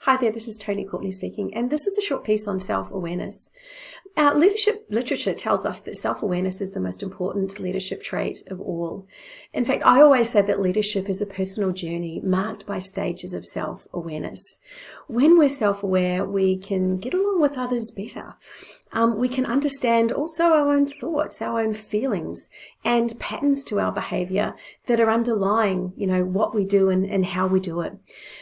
Hi there, this is Toni Courtney speaking, and this is a short piece on self-awareness. Leadership literature tells us that self-awareness is the most important leadership trait of all. In fact, I always say that leadership is a personal journey marked by stages of self-awareness. When we're self-aware, we can get along with others better. We can understand also our own thoughts, our own feelings, and patterns to our behavior that are underlying, what we do and how we do it.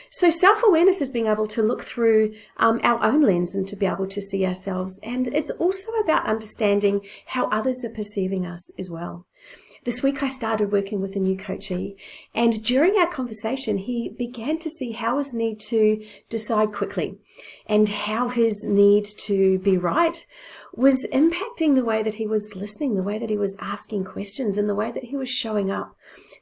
So self-awareness is being able to look through our own lens and to be able to see ourselves. And it's also about understanding how others are perceiving us as well. This week I started working with a new coachee, and during our conversation he began to see how his need to decide quickly and how his need to be right was impacting the way that he was listening, the way that he was asking questions, and the way that he was showing up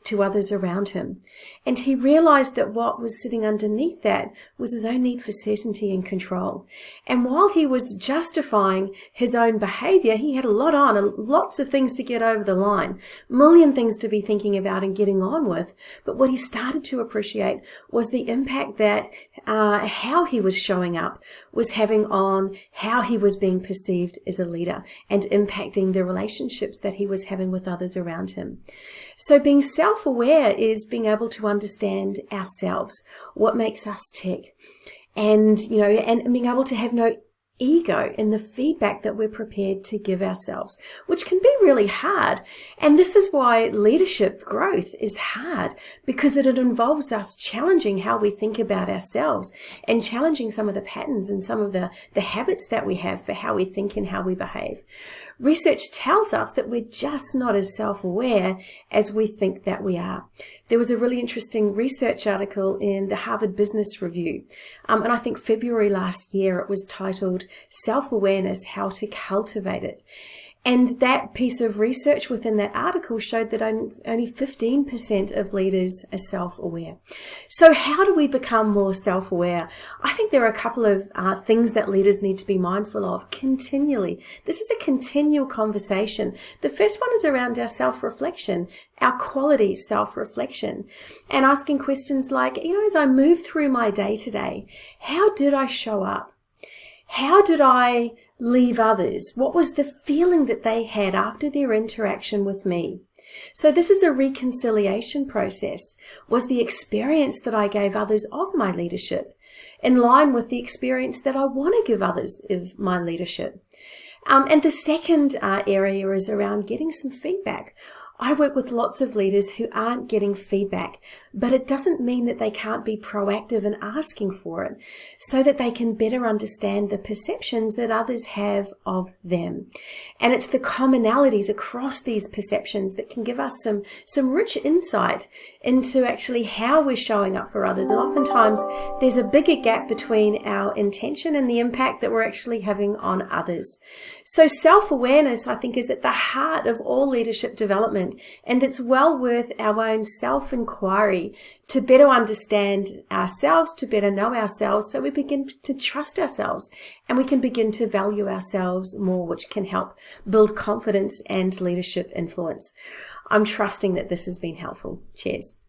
to others around him. And he realized that what was sitting underneath that was his own need for certainty and control. And while he was justifying his own behavior, he had a lot on, lots of things to get over the line, a million things to be thinking about and getting on with. But what he started to appreciate was the impact that how he was showing up was having on how he was being perceived as a leader and impacting the relationships that he was having with others around him. So being self-aware is being able to understand ourselves, what makes us tick, and being able to have no ego in the feedback that we're prepared to give ourselves, which can be really hard. And this is why leadership growth is hard, because it involves us challenging how we think about ourselves and challenging some of the patterns and some of the habits that we have for how we think and how we behave. Research tells us that we're just not as self-aware as we think that we are. There was a really interesting research article in the Harvard Business Review, and I think February last year. It was titled Self-Awareness, How to Cultivate It. And that piece of research within that article showed that only 15% of leaders are self-aware. So how do we become more self-aware? I think there are a couple of things that leaders need to be mindful of continually. This is a continual conversation. The first one is around our self-reflection, our quality self-reflection, and asking questions like, as I move through my day today, how did I show up? How did I leave others? What was the feeling that they had after their interaction with me? So this is a reconciliation process. Was the experience that I gave others of my leadership in line with the experience that I want to give others of my leadership? And the second area is around getting some feedback. I work with lots of leaders who aren't getting feedback, but it doesn't mean that they can't be proactive in asking for it so that they can better understand the perceptions that others have of them. And it's the commonalities across these perceptions that can give us some rich insight into actually how we're showing up for others. And oftentimes there's a bigger gap between our intention and the impact that we're actually having on others. So self-awareness, I think, is at the heart of all leadership development. And it's well worth our own self-inquiry to better understand ourselves, to better know ourselves, so we begin to trust ourselves and we can begin to value ourselves more, which can help build confidence and leadership influence. I'm trusting that this has been helpful. Cheers.